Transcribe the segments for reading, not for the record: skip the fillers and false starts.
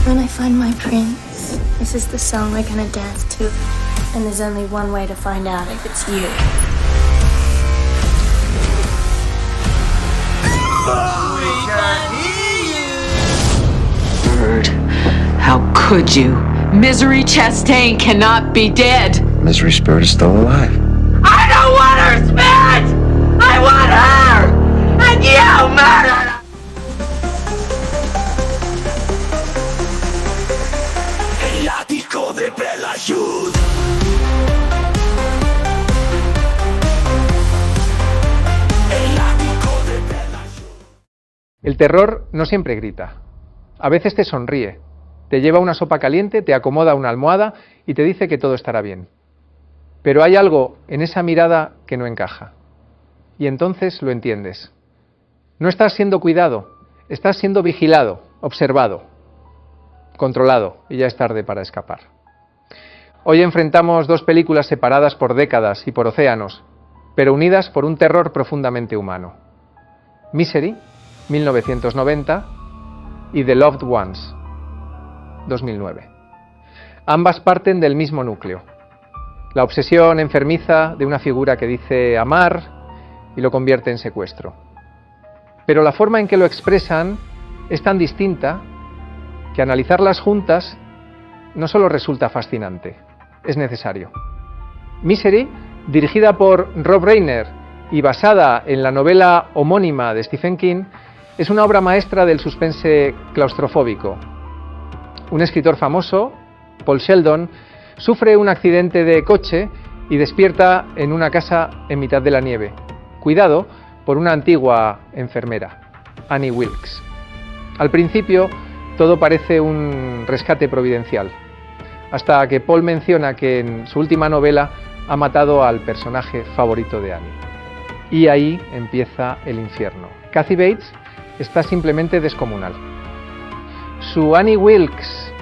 When I find my prince, this is the song we're gonna dance to. And there's only one way to find out if it's you. We can hear you! Bird, how could you? Misery Chastain cannot be dead! Misery Spirit is still alive. I don't want her, Smith! I want her! And you murdered her! El ático de Belayud. El ático de Belayud. El terror no siempre grita. A veces te sonríe, te lleva una sopa caliente, te acomoda una almohada y te dice que todo estará bien. Pero hay algo en esa mirada que no encaja. Y entonces lo entiendes. No estás siendo cuidado, estás siendo vigilado, observado, controlado, y ya es tarde para escapar. Hoy enfrentamos dos películas separadas por décadas y por océanos, pero unidas por un terror profundamente humano. Misery, 1990, y The Loved Ones, 2009. Ambas parten del mismo núcleo. La obsesión enfermiza de una figura que dice amar y lo convierte en secuestro. Pero la forma en que lo expresan es tan distinta que analizarlas juntas no solo resulta fascinante, es necesario. Misery, dirigida por Rob Reiner y basada en la novela homónima de Stephen King, es una obra maestra del suspense claustrofóbico. Un escritor famoso, Paul Sheldon, sufre un accidente de coche y despierta en una casa en mitad de la nieve, cuidado por una antigua enfermera, Annie Wilkes. Al principio, todo parece un rescate providencial, hasta que Paul menciona que en su última novela ha matado al personaje favorito de Annie. Y ahí empieza el infierno. Kathy Bates está simplemente descomunal. Su Annie Wilkes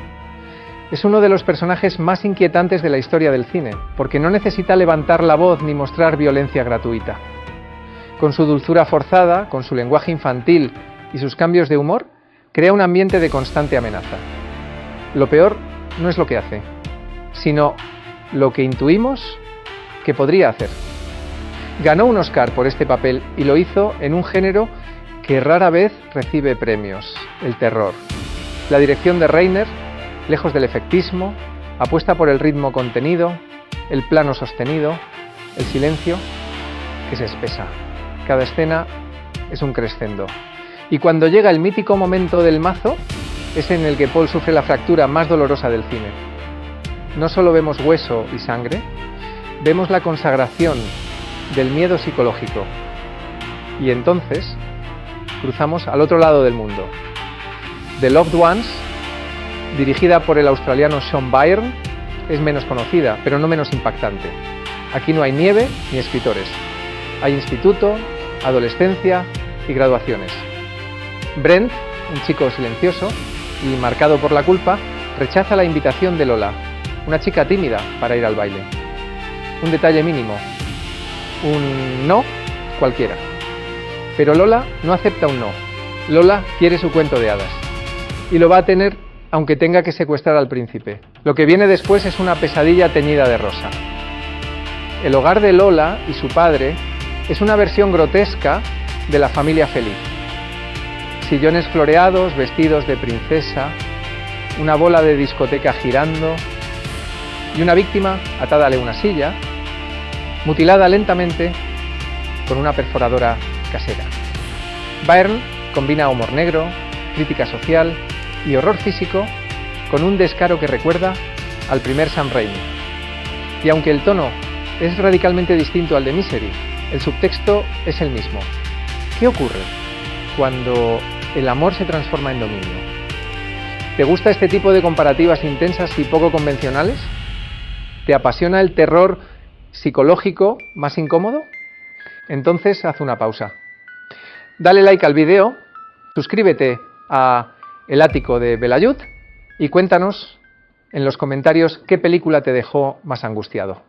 es uno de los personajes más inquietantes de la historia del cine, porque no necesita levantar la voz ni mostrar violencia gratuita. Con su dulzura forzada, con su lenguaje infantil y sus cambios de humor, crea un ambiente de constante amenaza. Lo peor no es lo que hace, sino lo que intuimos que podría hacer. Ganó un Oscar por este papel y lo hizo en un género que rara vez recibe premios, el terror. La dirección de Reiner, lejos del efectismo, apuesta por el ritmo contenido, el plano sostenido, el silencio que se espesa. Cada escena es un crescendo. Y cuando llega el mítico momento del mazo, es en el que Paul sufre la fractura más dolorosa del cine. No solo vemos hueso y sangre, vemos la consagración del miedo psicológico. Y entonces cruzamos al otro lado del mundo. The Loved Ones, dirigida por el australiano Sean Byrne, es menos conocida, pero no menos impactante. Aquí no hay nieve ni escritores. Hay instituto, adolescencia y graduaciones. Brent, un chico silencioso y marcado por la culpa, rechaza la invitación de Lola, una chica tímida, para ir al baile. Un detalle mínimo, un no cualquiera. Pero Lola no acepta un no. Lola quiere su cuento de hadas. Y lo va a tener aunque tenga que secuestrar al príncipe. Lo que viene después es una pesadilla teñida de rosa. El hogar de Lola y su padre es una versión grotesca de la familia feliz. Sillones floreados, vestidos de princesa, una bola de discoteca girando y una víctima atada a una silla, mutilada lentamente con una perforadora casera. Byrne combina humor negro, crítica social y horror físico con un descaro que recuerda al primer Sam Raimi. Y aunque el tono es radicalmente distinto al de Misery, el subtexto es el mismo. ¿Qué ocurre cuando el amor se transforma en dominio? ¿Te gusta este tipo de comparativas intensas y poco convencionales? ¿Te apasiona el terror psicológico más incómodo? Entonces haz una pausa. Dale like al vídeo, suscríbete a El ático de Belayud y cuéntanos en los comentarios qué película te dejó más angustiado.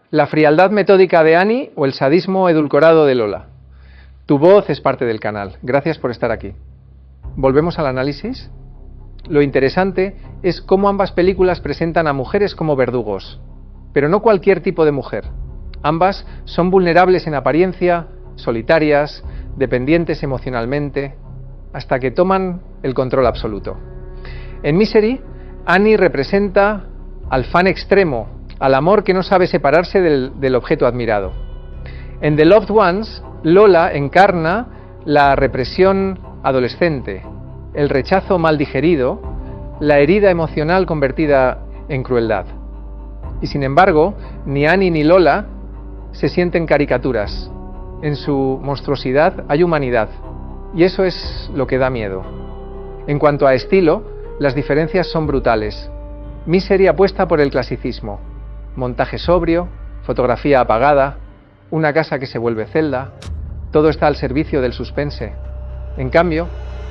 ¿La frialdad metódica de Annie o el sadismo edulcorado de Lola? Tu voz es parte del canal. Gracias por estar aquí. ¿Volvemos al análisis? Lo interesante es cómo ambas películas presentan a mujeres como verdugos, pero no cualquier tipo de mujer. Ambas son vulnerables en apariencia, solitarias, dependientes emocionalmente, hasta que toman el control absoluto. En Misery, Annie representa al fan extremo, al amor que no sabe separarse del objeto admirado. En The Loved Ones, Lola encarna la represión adolescente, el rechazo mal digerido, la herida emocional convertida en crueldad. Y sin embargo, ni Annie ni Lola se sienten caricaturas. En su monstruosidad hay humanidad, y eso es lo que da miedo. En cuanto a estilo, las diferencias son brutales. Misery apuesta por el clasicismo, montaje sobrio, fotografía apagada, una casa que se vuelve celda, todo está al servicio del suspense. En cambio,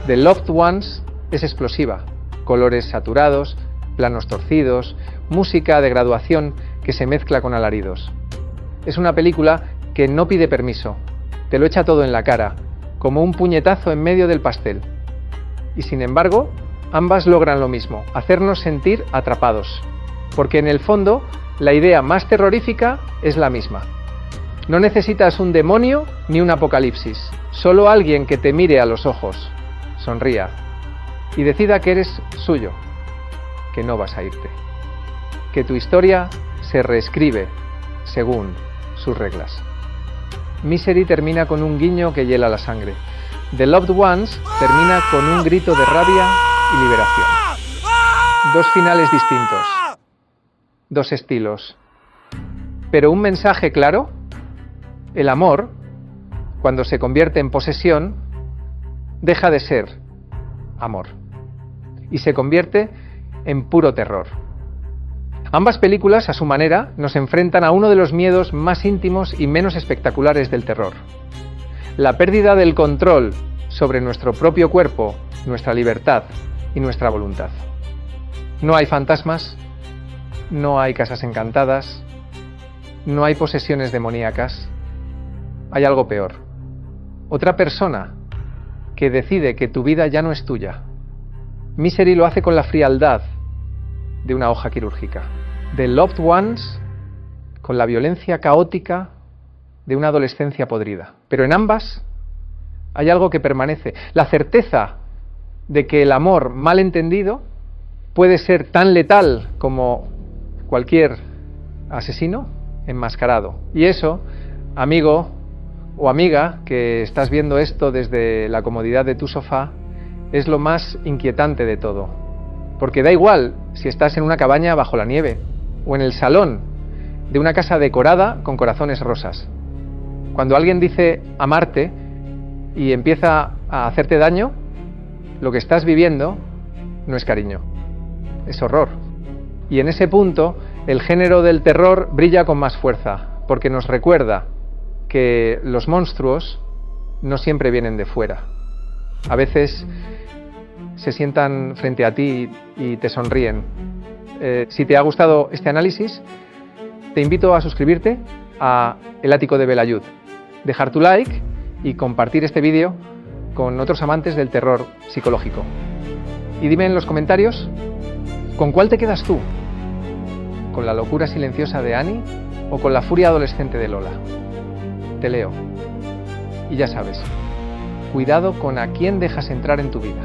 The Loved Ones es explosiva, colores saturados, planos torcidos, música de graduación que se mezcla con alaridos. Es una película que no pide permiso, te lo echa todo en la cara, como un puñetazo en medio del pastel. Y sin embargo, ambas logran lo mismo, hacernos sentir atrapados, porque en el fondo la idea más terrorífica es la misma. No necesitas un demonio ni un apocalipsis, solo alguien que te mire a los ojos, sonría y decida que eres suyo, que no vas a irte, que tu historia se reescribe según sus reglas. Misery termina con un guiño que hiela la sangre. The Loved Ones termina con un grito de rabia y liberación. Dos finales distintos, dos estilos, pero un mensaje claro. El amor, cuando se convierte en posesión, deja de ser amor y se convierte en puro terror. Ambas películas, a su manera, nos enfrentan a uno de los miedos más íntimos y menos espectaculares del terror: la pérdida del control sobre nuestro propio cuerpo, nuestra libertad y nuestra voluntad. No hay fantasmas, no hay casas encantadas, no hay posesiones demoníacas. Hay algo peor. Otra persona que decide que tu vida ya no es tuya. Misery lo hace con la frialdad de una hoja quirúrgica. The Loved Ones con la violencia caótica de una adolescencia podrida. Pero en ambas hay algo que permanece, la certeza de que el amor mal entendido puede ser tan letal como cualquier asesino enmascarado. Y eso, amigo o amiga que estás viendo esto desde la comodidad de tu sofá, es lo más inquietante de todo. Porque da igual si estás en una cabaña bajo la nieve o en el salón de una casa decorada con corazones rosas. Cuando alguien dice amarte y empieza a hacerte daño, lo que estás viviendo no es cariño, es horror. Y en ese punto, el género del terror brilla con más fuerza, porque nos recuerda que los monstruos no siempre vienen de fuera. A veces se sientan frente a ti y te sonríen. Si te ha gustado este análisis, te invito a suscribirte a El Ático de Belayud, dejar tu like y compartir este vídeo con otros amantes del terror psicológico. Y dime en los comentarios, ¿con cuál te quedas tú? ¿Con la locura silenciosa de Annie o con la furia adolescente de Lola? Te leo. Y ya sabes, cuidado con a quién dejas entrar en tu vida.